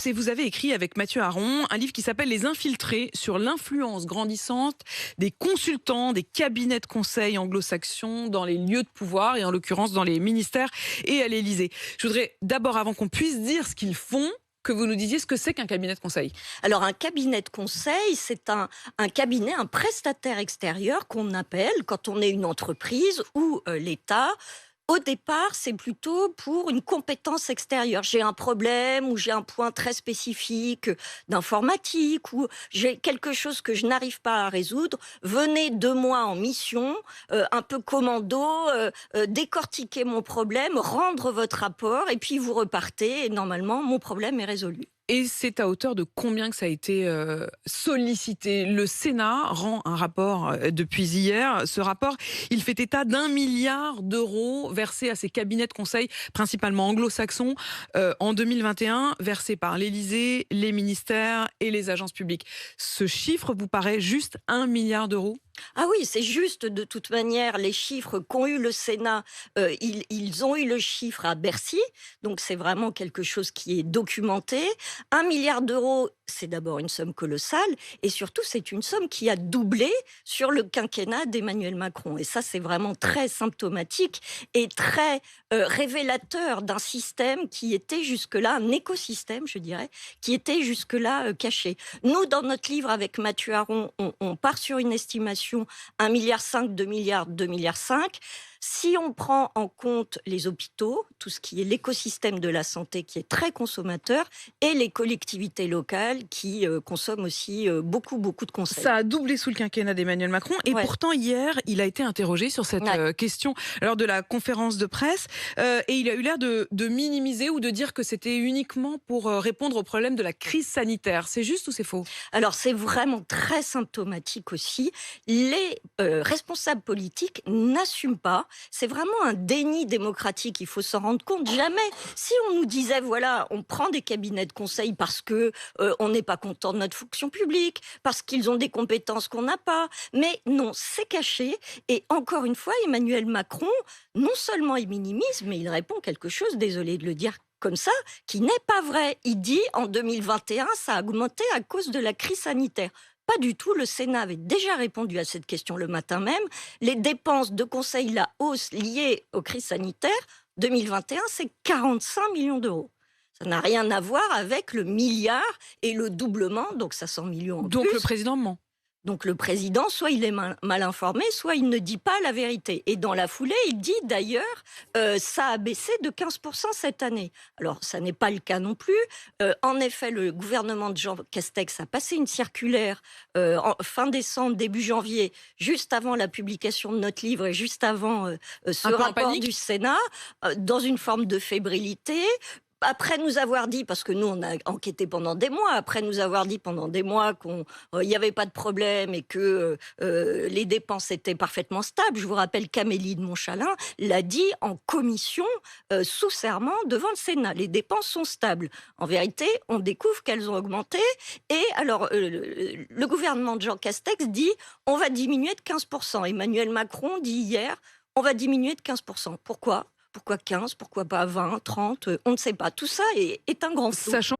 L'Obs, et vous avez écrit avec Mathieu Aron un livre qui s'appelle Les Infiltrés, sur l'influence grandissante des consultants, des cabinets de conseil anglo-saxons dans les lieux de pouvoir, et en l'occurrence dans les ministères et à l'Élysée. Je voudrais d'abord, avant qu'on puisse dire ce qu'ils font, que vous nous disiez ce que c'est qu'un cabinet de conseil. Alors un cabinet de conseil, c'est un cabinet, un prestataire extérieur qu'on appelle quand on est une entreprise ou l'État. Au départ, c'est plutôt pour une compétence extérieure. J'ai un problème ou j'ai un point très spécifique d'informatique ou j'ai quelque chose que je n'arrive pas à résoudre. Venez de moi en mission, un peu commando, décortiquer mon problème, rendre votre rapport et puis vous repartez et normalement, mon problème est résolu. Et c'est à hauteur de combien que ça a été sollicité? Le Sénat rend un rapport depuis hier. Ce rapport, il fait état d'1 milliard d'euros versés à ces cabinets de conseil, principalement anglo-saxons, en 2021, versés par l'Élysée, les ministères et les agences publiques. Ce chiffre vous paraît juste 1 milliard d'euros? Ah oui, c'est juste, de toute manière, les chiffres qu'ont eu le Sénat, ils ont eu le chiffre à Bercy, donc c'est vraiment quelque chose qui est documenté. 1 milliard d'euros, c'est d'abord une somme colossale, et surtout c'est une somme qui a doublé sur le quinquennat d'Emmanuel Macron. Et ça, c'est vraiment très symptomatique et très révélateur d'un système qui était jusque-là, un écosystème, je dirais, qui était jusque-là caché. Nous, dans notre livre avec Mathieu Aron, on part sur une estimation 1,5 milliard, 2 milliards, 2,5 milliards. Si on prend en compte les hôpitaux, tout ce qui est l'écosystème de la santé qui est très consommateur, et les collectivités locales qui consomment aussi beaucoup de conseils. Ça a doublé sous le quinquennat d'Emmanuel Macron, et Ouais. pourtant hier, il a été interrogé sur cette question lors de la conférence de presse, et il a eu l'air de minimiser ou de dire que c'était uniquement pour répondre au problème de la crise sanitaire. C'est juste ou c'est faux? Alors c'est vraiment très symptomatique aussi. Les responsables politiques n'assument pas. C'est vraiment un déni démocratique, il faut s'en rendre compte. Jamais, si on nous disait, voilà, on prend des cabinets de conseil parce que on n'est pas content de notre fonction publique, parce qu'ils ont des compétences qu'on n'a pas. Mais non, c'est caché. Et encore une fois, Emmanuel Macron, non seulement il minimise, mais il répond quelque chose, désolé de le dire comme ça, qui n'est pas vrai. Il dit, en 2021, ça a augmenté à cause de la crise sanitaire. Pas du tout, le Sénat avait déjà répondu à cette question le matin même. Les dépenses de conseil, la hausse liée aux crises sanitaires, 2021, c'est 45 millions d'euros. Ça n'a rien à voir avec le milliard et le doublement, donc 500 millions en Donc plus. le président ment. Donc le président, soit il est mal informé, soit il ne dit pas la vérité. Et dans la foulée, il dit d'ailleurs, ça a baissé de 15% cette année. Alors ça n'est pas le cas non plus. En effet, le gouvernement de Jean Castex a passé une circulaire fin décembre, début janvier, juste avant la publication de notre livre et juste avant ce Un peu en rapport panique? du Sénat, dans une forme de fébrilité. Après nous avoir dit, parce que nous on a enquêté pendant des mois, après nous avoir dit pendant des mois qu'il n'y avait pas de problème et que les dépenses étaient parfaitement stables, je vous rappelle qu'Amélie de Montchalin l'a dit en commission sous serment devant le Sénat. Les dépenses sont stables. En vérité, on découvre qu'elles ont augmenté. Et alors, le gouvernement de Jean Castex dit on va diminuer de 15%. Emmanuel Macron dit hier on va diminuer de 15%. Pourquoi ? Pourquoi 15? Pourquoi pas 20, 30? On ne sait pas. Tout ça est un grand flou. Sachant